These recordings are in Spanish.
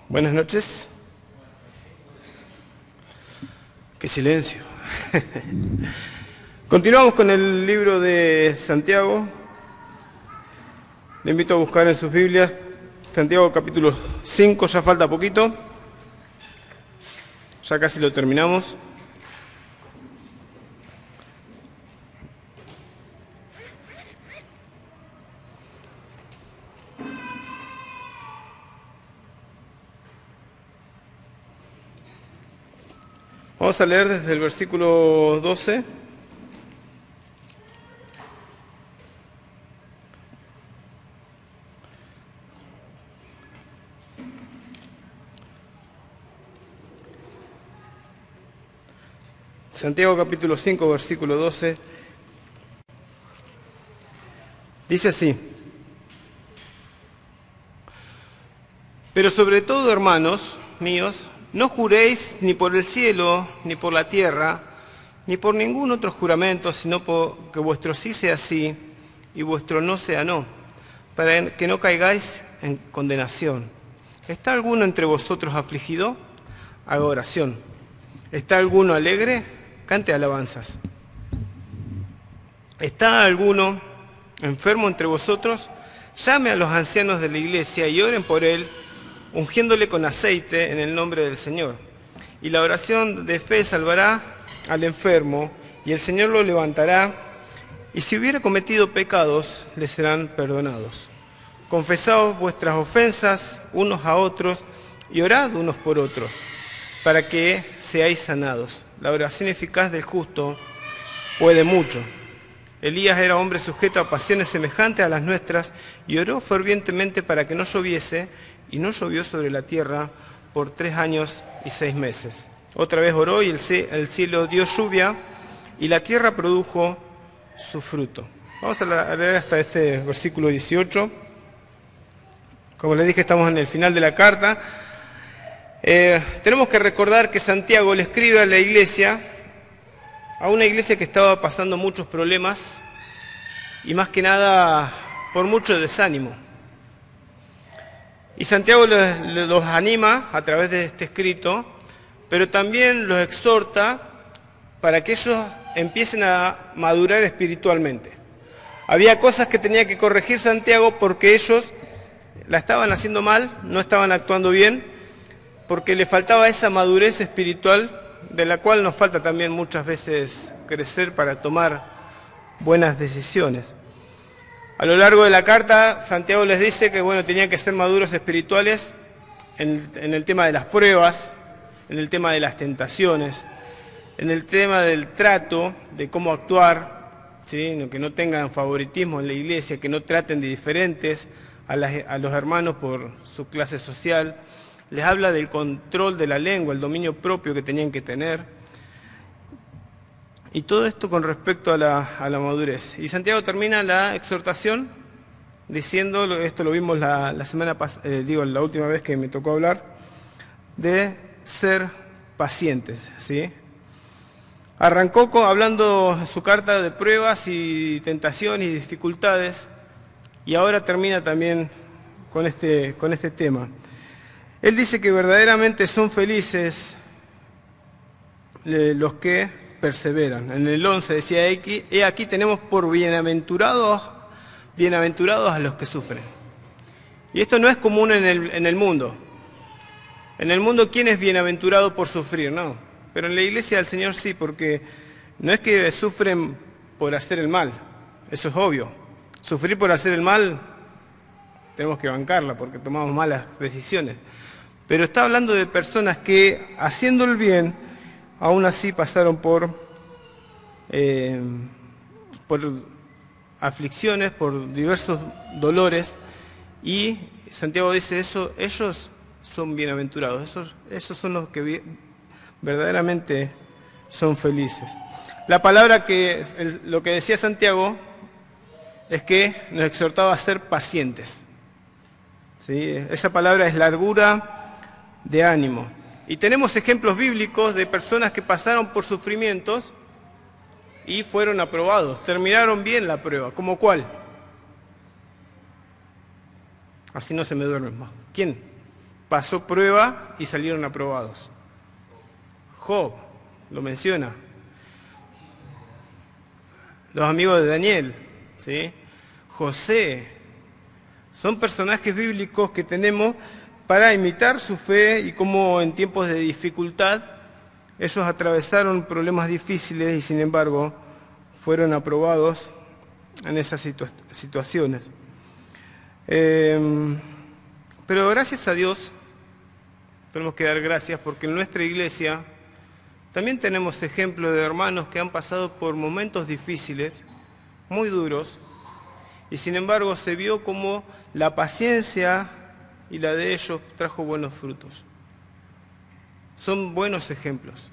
Buenas noches. Qué silencio. Continuamos con el libro de Santiago. Le invito a buscar en sus Biblias Santiago capítulo 5, ya falta poquito. Ya casi lo terminamos. Vamos a leer desde el versículo 12. Santiago capítulo 5, versículo 12. Dice así: Pero sobre todo, hermanos míos, no juréis ni por el cielo, ni por la tierra, ni por ningún otro juramento, sino que vuestro sí sea sí y vuestro no sea no, para que no caigáis en condenación. ¿Está alguno entre vosotros afligido? Haga oración. ¿Está alguno alegre? Cante alabanzas. ¿Está alguno enfermo entre vosotros? Llame a los ancianos de la iglesia y oren por él, ungiéndole con aceite en el nombre del Señor. Y la oración de fe salvará al enfermo, y el Señor lo levantará, y si hubiera cometido pecados, le serán perdonados. Confesaos vuestras ofensas unos a otros, y orad unos por otros, para que seáis sanados. La oración eficaz del justo puede mucho. Elías era hombre sujeto a pasiones semejantes a las nuestras, y oró fervientemente para que no lloviese, y no llovió sobre la tierra por 3 años y 6 meses. Otra vez oró y el cielo dio lluvia y la tierra produjo su fruto. Vamos a leer hasta este versículo 18. Como les dije, estamos en el final de la carta. Tenemos que recordar que Santiago le escribe a la iglesia, a una iglesia que estaba pasando muchos problemas y más que nada por mucho desánimo. Y Santiago los anima a través de este escrito, pero también los exhorta para que ellos empiecen a madurar espiritualmente. Había cosas que tenía que corregir Santiago porque ellos la estaban haciendo mal, no estaban actuando bien, porque le faltaba esa madurez espiritual de la cual nos falta también muchas veces crecer para tomar buenas decisiones. A lo largo de la carta, Santiago les dice que tenían que ser maduros espirituales en el tema de las pruebas, en el tema de las tentaciones, en el tema del trato, de cómo actuar, ¿sí? Que no tengan favoritismo en la iglesia, que no traten de diferentes a los hermanos por su clase social. Les habla del control de la lengua, el dominio propio que tenían que tener. Y todo esto con respecto a la madurez. Y Santiago termina la exhortación diciendo, esto lo vimos la semana pasada, la última vez que me tocó hablar, de ser pacientes, ¿sí? Arrancó hablando en su carta de pruebas y tentaciones y dificultades, y ahora termina también con este tema. Él dice que verdaderamente son felices los que perseveran. En el 11 decía: aquí tenemos por bienaventurados a los que sufren. Y esto no es común en el mundo. En el mundo, ¿quién es bienaventurado por sufrir? No. Pero en la iglesia del Señor sí, porque no es que sufren por hacer el mal. Eso es obvio. Sufrir por hacer el mal, tenemos que bancarla porque tomamos malas decisiones. Pero está hablando de personas que, haciendo el bien, aún así pasaron por aflicciones, por diversos dolores, y Santiago dice eso, ellos son bienaventurados, esos son los que verdaderamente son felices. La palabra lo que decía Santiago es que nos exhortaba a ser pacientes, ¿sí? Esa palabra es largura de ánimo. Y tenemos ejemplos bíblicos de personas que pasaron por sufrimientos y fueron aprobados, terminaron bien la prueba. ¿Cómo cuál? Así no se me duermen más. ¿Quién? pasó prueba y salieron aprobados. Job lo menciona. Los amigos de Daniel, ¿sí? José, son personajes bíblicos que tenemos para imitar su fe y cómo en tiempos de dificultad ellos atravesaron problemas difíciles y sin embargo fueron aprobados en esas situaciones. Pero gracias a Dios, tenemos que dar gracias porque en nuestra iglesia también tenemos ejemplos de hermanos que han pasado por momentos difíciles, muy duros, y sin embargo se vio como la paciencia y la de ellos trajo buenos frutos. Son buenos ejemplos,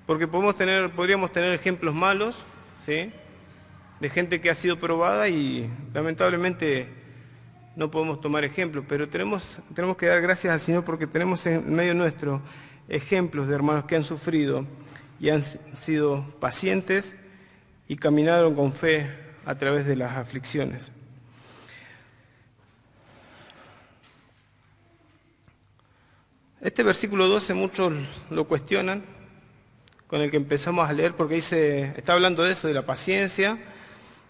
porque podríamos tener ejemplos malos, ¿sí? De gente que ha sido probada y lamentablemente no podemos tomar ejemplo, pero tenemos que dar gracias al Señor porque tenemos en medio nuestro ejemplos de hermanos que han sufrido y han sido pacientes y caminaron con fe a través de las aflicciones. Este versículo 12 muchos lo cuestionan, con el que empezamos a leer, porque está hablando de eso, de la paciencia,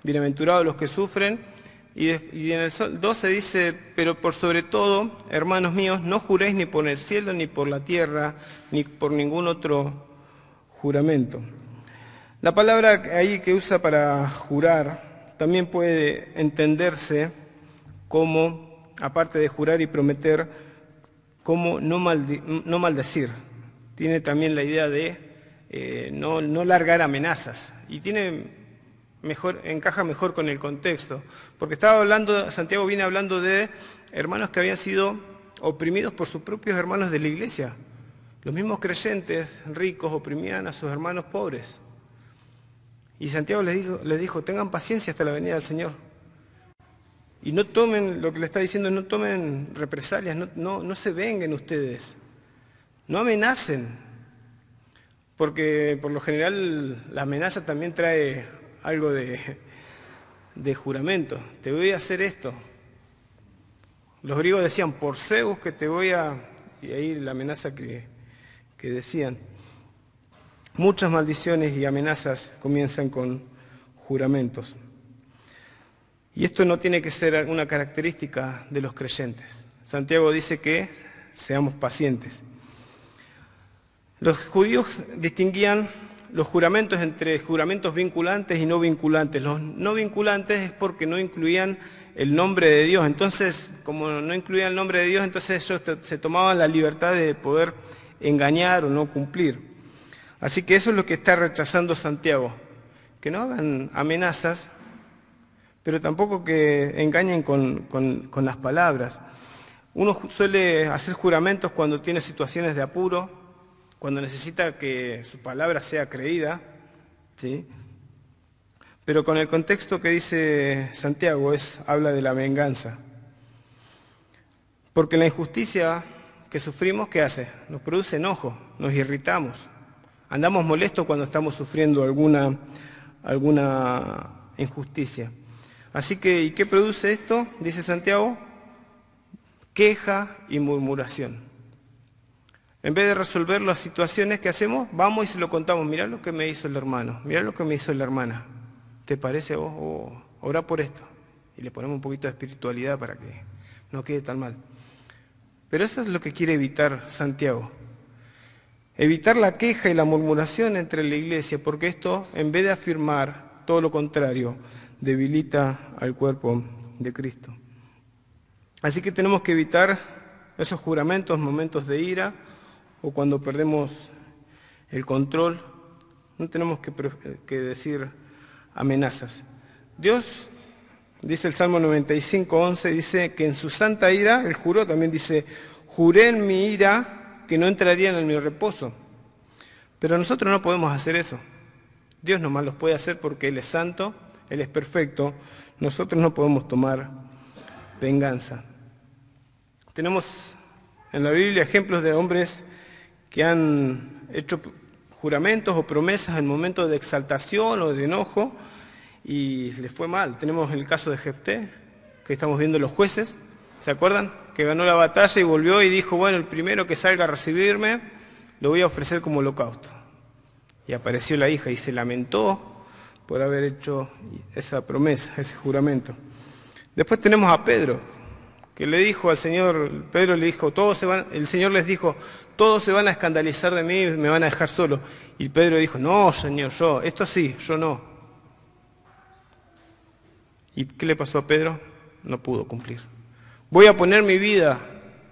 bienaventurados los que sufren, y en el 12 dice, pero por sobre todo, hermanos míos, no juréis ni por el cielo, ni por la tierra, ni por ningún otro juramento. La palabra ahí que usa para jurar también puede entenderse como, aparte de jurar y prometer, como no maldecir. Tiene también la idea de no largar amenazas y encaja mejor con el contexto, porque Santiago viene hablando de hermanos que habían sido oprimidos por sus propios hermanos de la iglesia. Los mismos creyentes ricos oprimían a sus hermanos pobres. Y Santiago les dijo, tengan paciencia hasta la venida del Señor. Y no tomen, lo que le está diciendo, no tomen represalias, no se venguen ustedes, no amenacen, porque por lo general la amenaza también trae algo de juramento. Te voy a hacer esto. Los griegos decían, por Zeus que te voy a... Y ahí la amenaza que decían. Muchas maldiciones y amenazas comienzan con juramentos. Y esto no tiene que ser una característica de los creyentes. Santiago dice que seamos pacientes. Los judíos distinguían los juramentos entre juramentos vinculantes y no vinculantes. Los no vinculantes es porque no incluían el nombre de Dios. Entonces, como no incluían el nombre de Dios, entonces ellos se tomaban la libertad de poder engañar o no cumplir. Así que eso es lo que está rechazando Santiago. Que no hagan amenazas, pero tampoco que engañen con las palabras. Uno suele hacer juramentos cuando tiene situaciones de apuro, cuando necesita que su palabra sea creída, ¿sí? Pero con el contexto que dice Santiago habla de la venganza. Porque la injusticia que sufrimos, ¿qué hace? Nos produce enojo, nos irritamos. Andamos molestos cuando estamos sufriendo alguna injusticia. Así que, ¿y qué produce esto? Dice Santiago, queja y murmuración. En vez de resolver las situaciones que hacemos, vamos y se lo contamos. Mirá lo que me hizo el hermano, mirá lo que me hizo la hermana. ¿Te parece a vos? Orá por esto. Y le ponemos un poquito de espiritualidad para que no quede tan mal. Pero eso es lo que quiere evitar Santiago. Evitar la queja y la murmuración entre la iglesia, porque esto, en vez de afirmar todo lo contrario, debilita al cuerpo de Cristo. Así que tenemos que evitar esos juramentos, momentos de ira, o cuando perdemos el control, no tenemos que decir amenazas. Dios, dice el Salmo 95:11, dice que en su santa ira, Él juró, también dice, juré en mi ira que no entrarían en mi reposo. Pero nosotros no podemos hacer eso. Dios nomás los puede hacer porque Él es santo, Él es perfecto. Nosotros no podemos tomar venganza. Tenemos en la Biblia ejemplos de hombres que han hecho juramentos o promesas en momentos de exaltación o de enojo y les fue mal. Tenemos el caso de Jefté, que estamos viendo los jueces, ¿Se acuerdan? Que ganó la batalla y volvió y dijo, bueno, el primero que salga a recibirme, lo voy a ofrecer como holocausto. Y apareció la hija y se lamentó por haber hecho esa promesa, ese juramento. Después tenemos a Pedro, que le dijo al Señor, Pedro le dijo, el Señor les dijo, todos se van a escandalizar de mí, me van a dejar solo. Y Pedro dijo, no, Señor, esto sí, yo no. ¿Y qué le pasó a Pedro? No pudo cumplir. Voy a poner mi vida.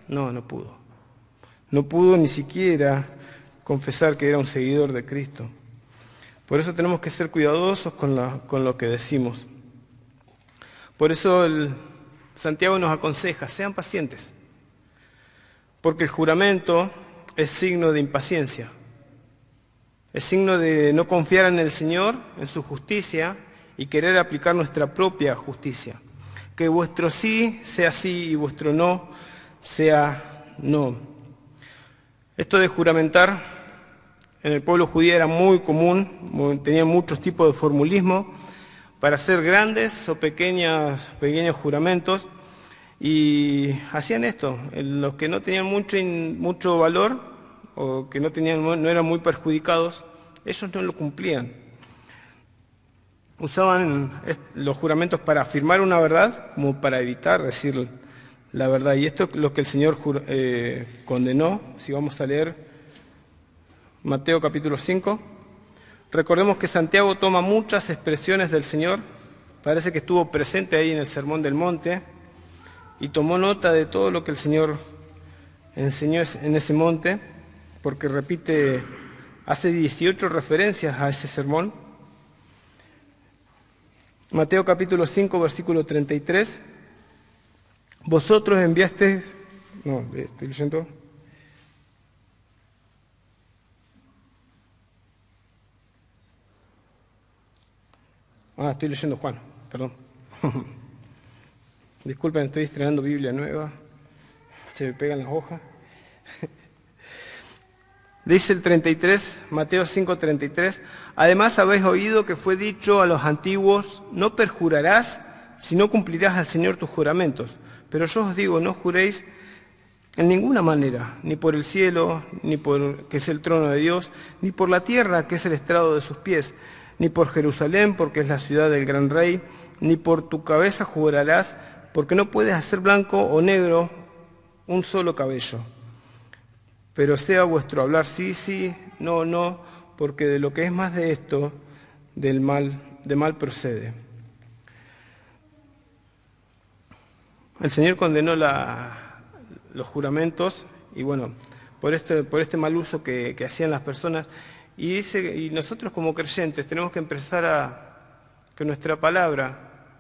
No pudo. No pudo ni siquiera confesar que era un seguidor de Cristo. Por eso tenemos que ser cuidadosos con lo que decimos. Por eso Santiago nos aconseja, sean pacientes. Porque el juramento es signo de impaciencia. Es signo de no confiar en el Señor, en su justicia, y querer aplicar nuestra propia justicia. Que vuestro sí sea sí y vuestro no sea no. Esto de juramentar en el pueblo judío era muy común, tenían muchos tipos de formulismo para hacer grandes o pequeños juramentos, y hacían esto. Los que no tenían mucho valor o que no eran muy perjudicados, ellos no lo cumplían. Usaban los juramentos para afirmar una verdad como para evitar decir la verdad. Y esto es lo que el Señor condenó. Si vamos a leer Mateo capítulo 5. Recordemos que Santiago toma muchas expresiones del Señor. Parece que estuvo presente ahí en el Sermón del Monte y tomó nota de todo lo que el Señor enseñó en ese monte, porque hace 18 referencias a ese sermón. Mateo capítulo 5, versículo 33. Vosotros enviasteis... No, estoy leyendo. Estoy leyendo Juan, perdón. Disculpen, estoy estrenando Biblia nueva. Se me pegan las hojas. Dice el 33, Mateo 5, 33, además habéis oído que fue dicho a los antiguos, no perjurarás, si no cumplirás al Señor tus juramentos. Pero yo os digo, no juréis en ninguna manera, ni por el cielo, ni por que es el trono de Dios, ni por la tierra, que es el estrado de sus pies, ni por Jerusalén, porque es la ciudad del gran rey, ni por tu cabeza jurarás, porque no puedes hacer blanco o negro un solo cabello. Pero sea vuestro hablar sí, sí, no, no, porque de lo que es más de esto, de mal procede. El Señor condenó los juramentos y bueno, por este mal uso que hacían las personas, y nosotros como creyentes tenemos que empezar que nuestra palabra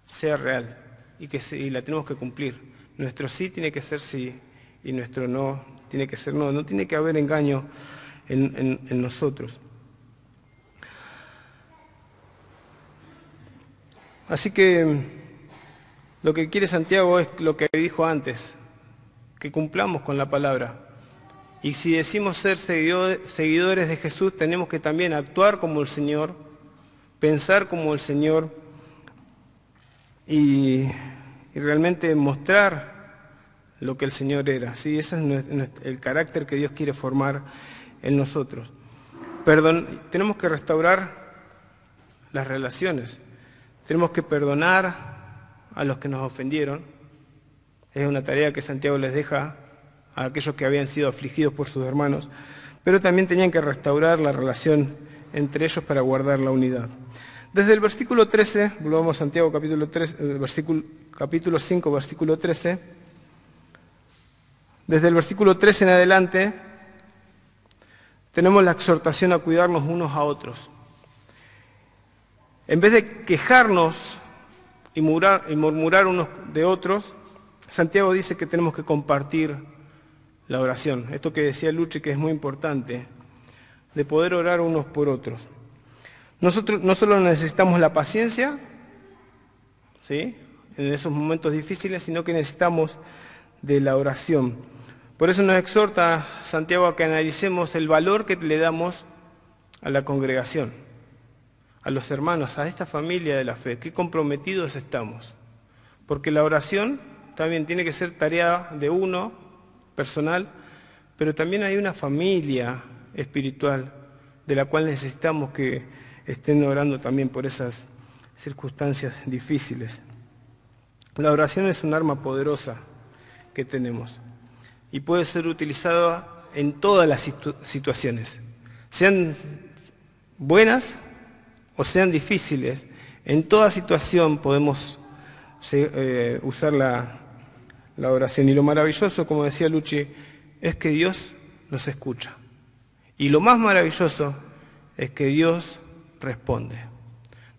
sea real y la tenemos que cumplir. Nuestro sí tiene que ser sí y nuestro no tiene que ser no. No tiene que haber engaño en nosotros. Así que lo que quiere Santiago es lo que dijo antes, que cumplamos con la palabra. Y si decimos ser seguidores de Jesús, tenemos que también actuar como el Señor, pensar como el Señor y realmente mostrar lo que el Señor era. ¿Sí? Ese es el carácter que Dios quiere formar en nosotros. Tenemos que restaurar las relaciones. Tenemos que perdonar a los que nos ofendieron. Es una tarea que Santiago les deja a aquellos que habían sido afligidos por sus hermanos, pero también tenían que restaurar la relación entre ellos para guardar la unidad. Desde el versículo 13, volvamos a Santiago capítulo 5, versículo 13, desde el versículo 13 en adelante, tenemos la exhortación a cuidarnos unos a otros. En vez de quejarnos y murmurar unos de otros, Santiago dice que tenemos que compartir la oración. Esto que decía Luche, que es muy importante, de poder orar unos por otros. Nosotros no solo necesitamos la paciencia, ¿sí?, en esos momentos difíciles, sino que necesitamos de la oración. Por eso nos exhorta Santiago a que analicemos el valor que le damos a la congregación, a los hermanos, a esta familia de la fe, qué comprometidos estamos. Porque la oración también tiene que ser tarea de uno, personal, pero también hay una familia espiritual de la cual necesitamos que estén orando también por esas circunstancias difíciles. La oración es un arma poderosa que tenemos y puede ser utilizada en todas las situaciones, sean buenas o sean difíciles. En toda situación podemos usar la oración. Y lo maravilloso, como decía Luchi, es que Dios nos escucha. Y lo más maravilloso es que Dios responde.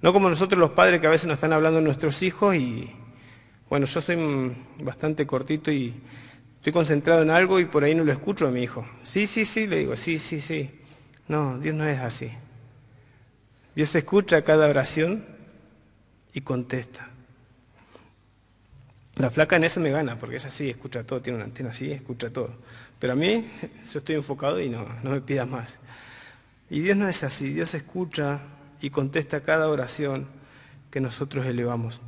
No como nosotros los padres, que a veces nos están hablando nuestros hijos y, bueno, yo soy bastante cortito y estoy concentrado en algo y por ahí no lo escucho a mi hijo. Sí, le digo, sí. No, Dios no es así. Dios escucha cada oración y contesta. La flaca en eso me gana, porque ella sí escucha todo, tiene una antena así, escucha todo. Pero a mí, yo estoy enfocado y no me pidas más. Y Dios no es así, Dios escucha y contesta cada oración que nosotros elevamos.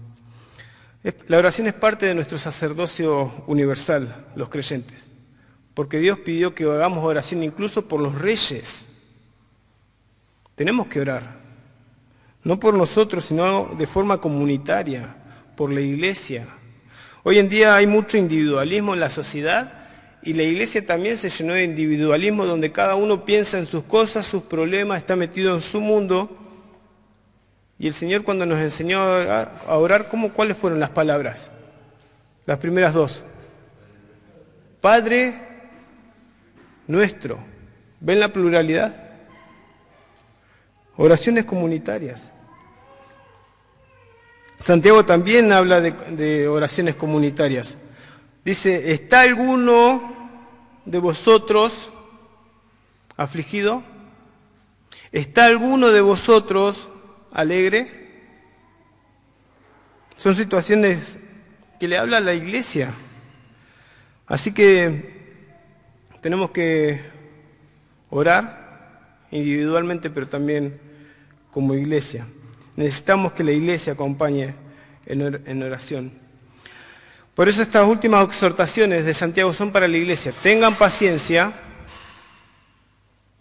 La oración es parte de nuestro sacerdocio universal, los creyentes, porque Dios pidió que hagamos oración incluso por los reyes. Tenemos que orar, no por nosotros, sino de forma comunitaria, por la iglesia. Hoy en día hay mucho individualismo en la sociedad y la iglesia también se llenó de individualismo donde cada uno piensa en sus cosas, sus problemas, está metido en su mundo. Y el Señor, cuando nos enseñó a orar, ¿cuáles fueron las palabras? Las primeras dos. Padre nuestro. ¿Ven la pluralidad? Oraciones comunitarias. Santiago también habla de oraciones comunitarias. Dice, ¿está alguno de vosotros afligido? ¿Está alguno de vosotros alegre? Son situaciones que le habla a la iglesia. Así que tenemos que orar individualmente, pero también como iglesia. Necesitamos que la iglesia acompañe en oración. Por eso estas últimas exhortaciones de Santiago son para la iglesia. Tengan paciencia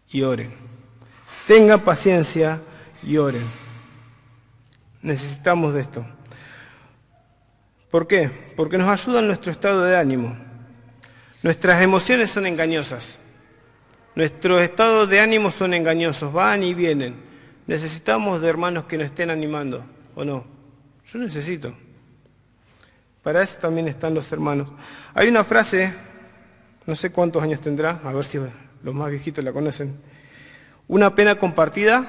y oren. Tengan paciencia y oren. Necesitamos de esto. ¿Por qué? Porque nos ayuda en nuestro estado de ánimo. Nuestras emociones son engañosas. Nuestros estados de ánimo son engañosos, van y vienen. Necesitamos de hermanos que nos estén animando, ¿o no? Yo necesito. Para eso también están los hermanos. Hay una frase, no sé cuántos años tendrá, a ver si los más viejitos la conocen. Una pena compartida.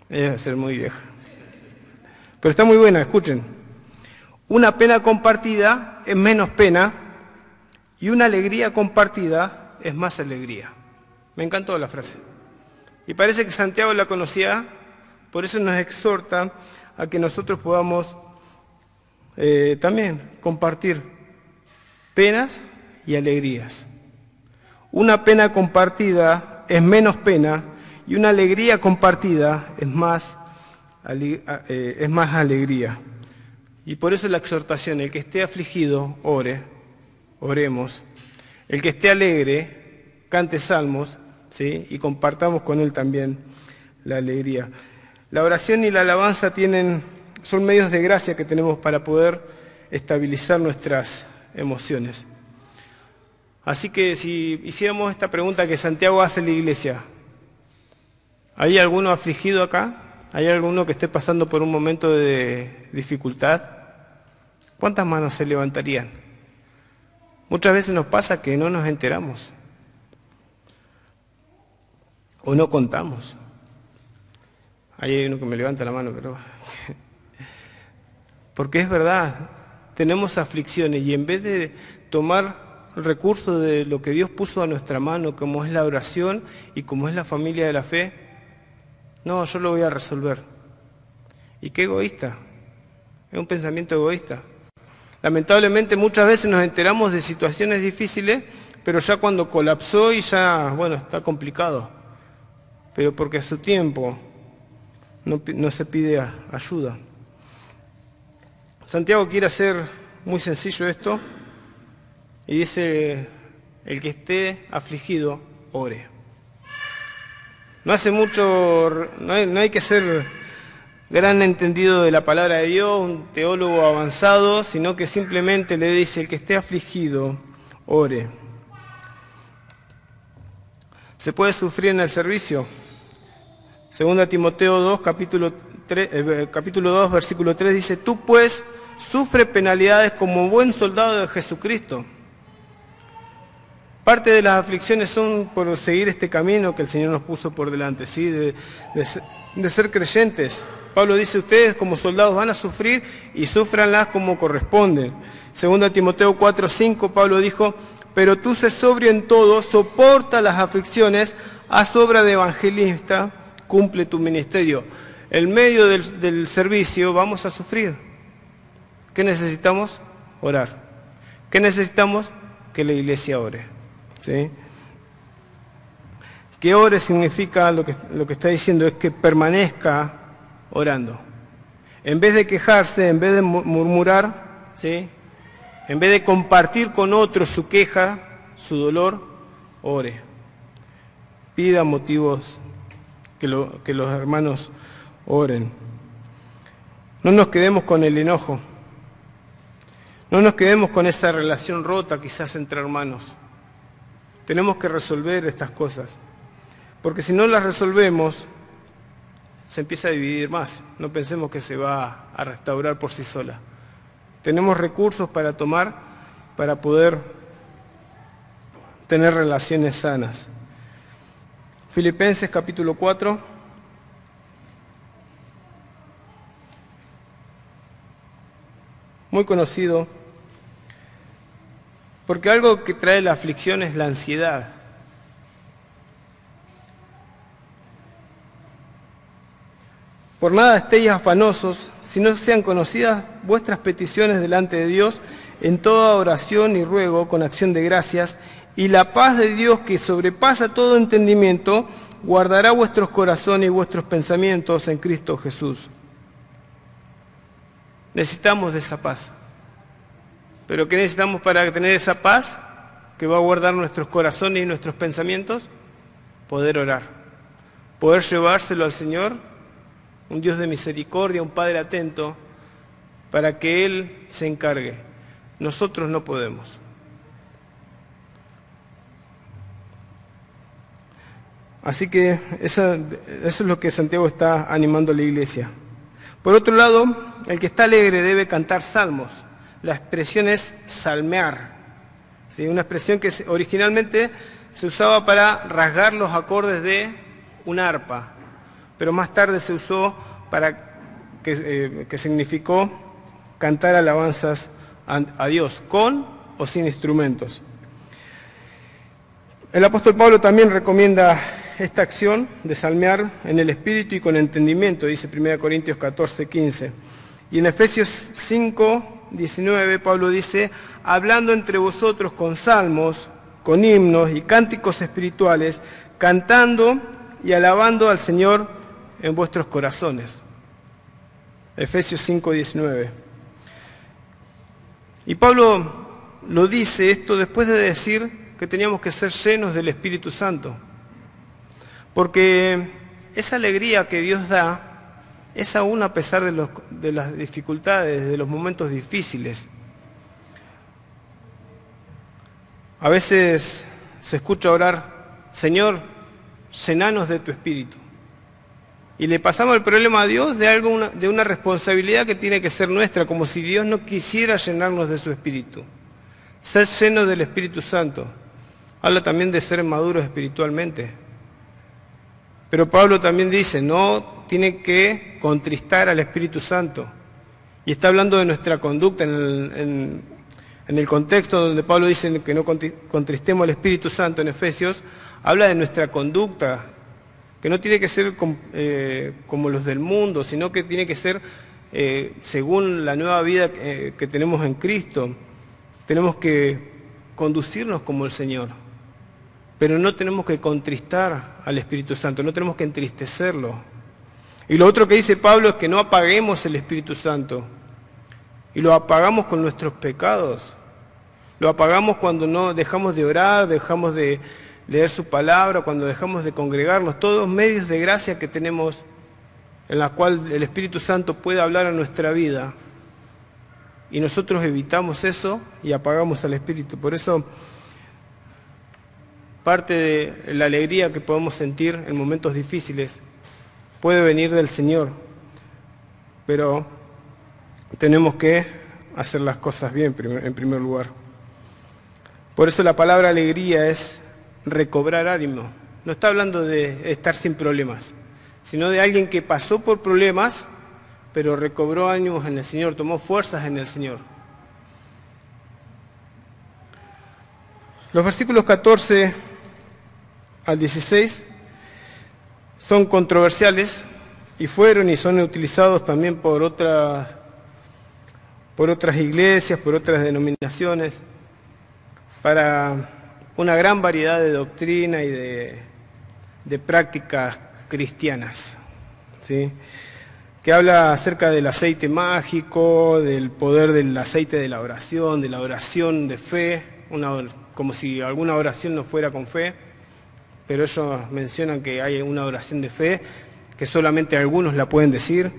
Debe ser muy vieja. Pero está muy buena, escuchen. Una pena compartida es menos pena y una alegría compartida es más alegría. Me encantó la frase. Y parece que Santiago la conocía, por eso nos exhorta a que nosotros podamos también compartir penas y alegrías. Una pena compartida es menos pena y una alegría compartida es más alegría. Y por eso la exhortación, el que esté afligido, oremos. El que esté alegre, cante salmos, ¿sí? Y compartamos con él también la alegría. La oración y la alabanza son medios de gracia que tenemos para poder estabilizar nuestras emociones. Así que si hiciéramos esta pregunta que Santiago hace a la iglesia, ¿hay alguno afligido acá? ¿Hay alguno que esté pasando por un momento de dificultad? ¿Cuántas manos se levantarían? Muchas veces nos pasa que no nos enteramos o no contamos. Ahí hay uno que me levanta la mano, pero porque es verdad, tenemos aflicciones y en vez de tomar el recurso de lo que Dios puso a nuestra mano, como es la oración y como es la familia de la fe, no, yo lo voy a resolver. ¿Y qué egoísta? Es un pensamiento egoísta. Lamentablemente muchas veces nos enteramos de situaciones difíciles, pero ya cuando colapsó y ya, bueno, está complicado. Pero porque a su tiempo no se pide ayuda. Santiago quiere hacer muy sencillo esto y dice, el que esté afligido, ore. No hace mucho, no hay que ser gran entendido de la palabra de Dios, un teólogo avanzado, sino que simplemente le dice, el que esté afligido, ore. ¿Se puede sufrir en el servicio? 2 Timoteo 2, capítulo 2, versículo 3 dice, tú pues sufre penalidades como buen soldado de Jesucristo. Parte de las aflicciones son por seguir este camino que el Señor nos puso por delante, ¿sí? de ser creyentes. Pablo dice, ustedes como soldados van a sufrir y súfranlas como corresponden. 2 Timoteo 4, 5, Pablo dijo, pero tú sé sobrio en todo, soporta las aflicciones, haz obra de evangelista, cumple tu ministerio. En medio del servicio vamos a sufrir. ¿Qué necesitamos? Orar. ¿Qué necesitamos? Que la iglesia ore. ¿Sí? Que ore significa, lo que está diciendo es que permanezca orando. En vez de quejarse, en vez de murmurar, ¿sí? En vez de compartir con otros su queja, su dolor, ore. Pida motivos que los hermanos oren. No nos quedemos con el enojo. No nos quedemos con esa relación rota quizás entre hermanos. Tenemos que resolver estas cosas. Porque si no las resolvemos, se empieza a dividir más. No pensemos que se va a restaurar por sí sola. Tenemos recursos para tomar para poder tener relaciones sanas. Filipenses capítulo 4. Muy conocido. Porque algo que trae la aflicción es la ansiedad. Por nada estéis afanosos, sino sean conocidas vuestras peticiones delante de Dios en toda oración y ruego con acción de gracias, y la paz de Dios que sobrepasa todo entendimiento, guardará vuestros corazones y vuestros pensamientos en Cristo Jesús. Necesitamos de esa paz. ¿Pero qué necesitamos para tener esa paz que va a guardar nuestros corazones y nuestros pensamientos? Poder orar, poder llevárselo al Señor, un Dios de misericordia, un Padre atento, para que Él se encargue. Nosotros no podemos. Así que eso es lo que Santiago está animando a la iglesia. Por otro lado, el que está alegre debe cantar salmos. La expresión es salmear, ¿sí? Una expresión que originalmente se usaba para rasgar los acordes de un arpa, pero más tarde se usó para que significó cantar alabanzas a Dios, con o sin instrumentos. El apóstol Pablo también recomienda esta acción de salmear en el espíritu y con entendimiento, dice 1 Corintios 14, 15. Y en Efesios 5, 19, Pablo dice, hablando entre vosotros con salmos, con himnos y cánticos espirituales, cantando y alabando al Señor en vuestros corazones. Efesios 5, 19. Y Pablo lo dice esto después de decir que teníamos que ser llenos del Espíritu Santo. Porque esa alegría que Dios da es aún a pesar de las dificultades, de los momentos difíciles. A veces se escucha orar, Señor, llenanos de tu Espíritu. Y le pasamos el problema a Dios de una responsabilidad que tiene que ser nuestra, como si Dios no quisiera llenarnos de su Espíritu. Ser llenos del Espíritu Santo. Habla también de ser maduros espiritualmente. Pero Pablo también dice, no tiene que contristar al Espíritu Santo. Y está hablando de nuestra conducta en el contexto donde Pablo dice que no contristemos al Espíritu Santo en Efesios, habla de nuestra conducta, que no tiene que ser como los del mundo, sino que tiene que ser según la nueva vida que tenemos en Cristo. Tenemos que conducirnos como el Señor. Pero no tenemos que contristar al Espíritu Santo, no tenemos que entristecerlo. Y lo otro que dice Pablo es que no apaguemos el Espíritu Santo. y lo apagamos con nuestros pecados. Lo apagamos cuando no dejamos de orar, dejamos de leer su palabra, cuando dejamos de congregarnos, todos medios de gracia que tenemos en la cual el Espíritu Santo puede hablar a nuestra vida. Y nosotros evitamos eso y apagamos al Espíritu. Por eso, parte de la alegría que podemos sentir en momentos difíciles puede venir del Señor. Pero tenemos que hacer las cosas bien en primer lugar. Por eso la palabra alegría es recobrar ánimo. No está hablando de estar sin problemas, sino de alguien que pasó por problemas, pero recobró ánimos en el Señor, tomó fuerzas en el Señor. Los versículos 14 al 16 son controversiales y fueron y son utilizados también por otras iglesias, por otras denominaciones, para una gran variedad de doctrina y de prácticas cristianas, ¿sí? Que habla acerca del aceite mágico, del poder del aceite de la oración de fe, como si alguna oración no fuera con fe, pero ellos mencionan que hay una oración de fe, que solamente algunos la pueden decir,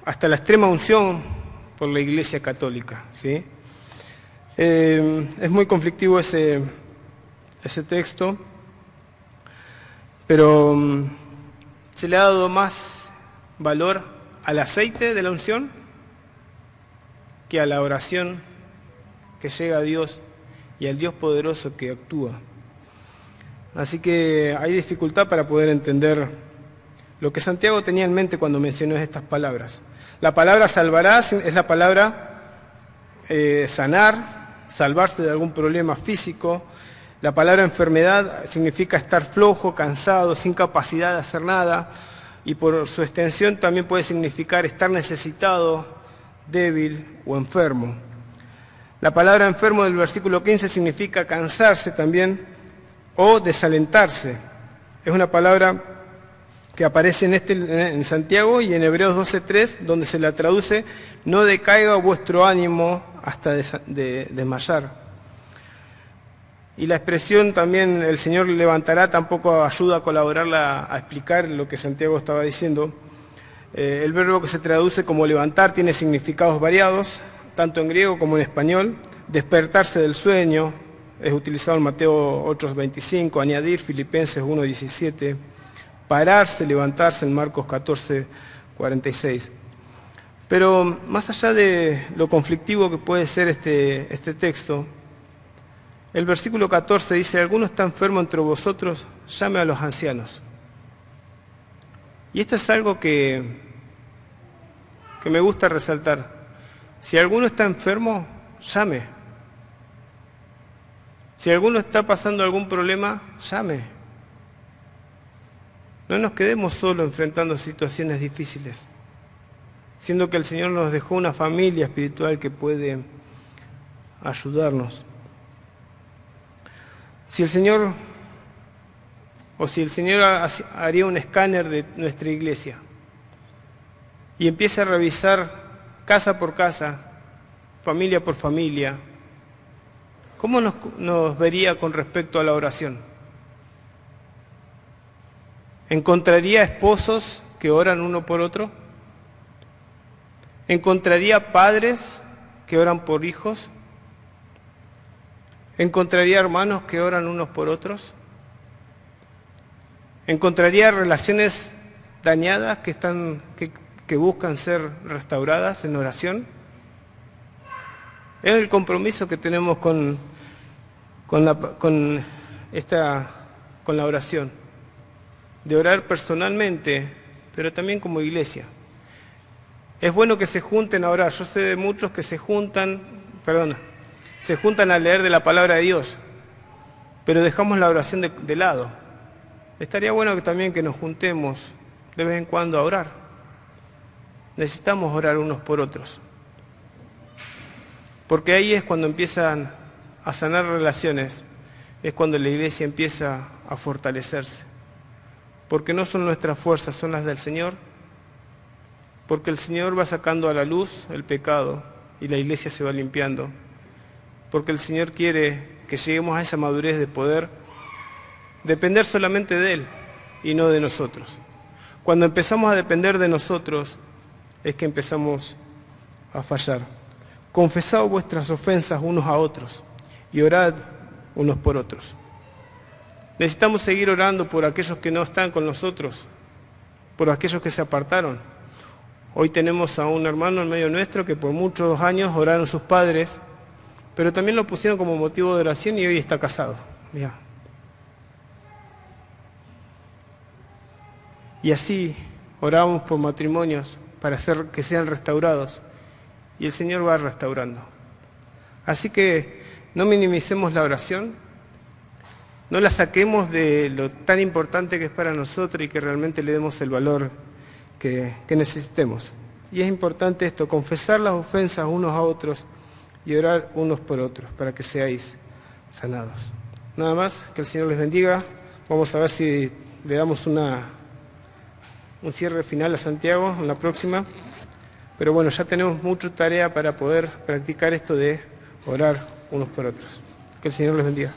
hasta la extrema unción por la Iglesia Católica, ¿sí? Es muy conflictivo ese texto, pero se le ha dado más valor al aceite de la unción que a la oración que llega a Dios y al Dios poderoso que actúa. Así que hay dificultad para poder entender lo que Santiago tenía en mente cuando mencionó estas palabras. La palabra salvará es la palabra sanar, salvarse de algún problema físico. La palabra enfermedad significa estar flojo, cansado, sin capacidad de hacer nada, y por su extensión también puede significar estar necesitado, débil o enfermo. La palabra enfermo del versículo 15 significa cansarse también o desalentarse. Es una palabra que aparece en Santiago y en Hebreos 12:3, donde se la traduce: no decaiga vuestro ánimo hasta desmayar. Y la expresión también el Señor levantará tampoco ayuda a colaborar a explicar lo que Santiago estaba diciendo. El verbo que se traduce como levantar tiene significados variados, tanto en griego como en español. Despertarse del sueño es utilizado en Mateo 8:25, añadir Filipenses 1:17, pararse, levantarse en Marcos 14:46. Pero más allá de lo conflictivo que puede ser este texto, el versículo 14 dice: alguno está enfermo entre vosotros, llame a los ancianos. Y esto es algo que me gusta resaltar. Si alguno está enfermo, llame. Si alguno está pasando algún problema, llame. No nos quedemos solo enfrentando situaciones difíciles, siendo que el Señor nos dejó una familia espiritual que puede ayudarnos. Si el Señor haría un escáner de nuestra iglesia y empieza a revisar casa por casa, familia por familia, ¿cómo nos vería con respecto a la oración? ¿Encontraría esposos que oran uno por otro? ¿Encontraría padres que oran por hijos? ¿Encontraría hermanos que oran unos por otros? ¿Encontraría relaciones dañadas que buscan ser restauradas en oración? Es el compromiso que tenemos con la oración, de orar personalmente, pero también como iglesia. Es bueno que se junten a orar. Yo sé de muchos que se juntan a leer de la palabra de Dios, pero dejamos la oración de lado. Estaría bueno que también nos juntemos de vez en cuando a orar. Necesitamos orar unos por otros, porque ahí es cuando empiezan a sanar relaciones, es cuando la iglesia empieza a fortalecerse, porque no son nuestras fuerzas, son las del Señor, porque el Señor va sacando a la luz el pecado y la iglesia se va limpiando, porque el Señor quiere que lleguemos a esa madurez de poder depender solamente de Él y no de nosotros. Cuando empezamos a depender de nosotros es que empezamos a fallar. Confesad vuestras ofensas unos a otros y orad unos por otros. Necesitamos seguir orando por aquellos que no están con nosotros, por aquellos que se apartaron. Hoy tenemos a un hermano en medio nuestro que por muchos años oraron sus padres, pero también lo pusieron como motivo de oración y hoy está casado. Mirá. Y así oramos por matrimonios para hacer que sean restaurados y el Señor va restaurando. Así que no minimicemos la oración, no la saquemos de lo tan importante que es para nosotros y que realmente le demos el valor que necesitemos. Y es importante esto, confesar las ofensas unos a otros y orar unos por otros para que seáis sanados. Nada más, que el Señor les bendiga. Vamos a ver si le damos un cierre final a Santiago en la próxima. Pero bueno, ya tenemos mucha tarea para poder practicar esto de orar unos por otros. Que el Señor les bendiga.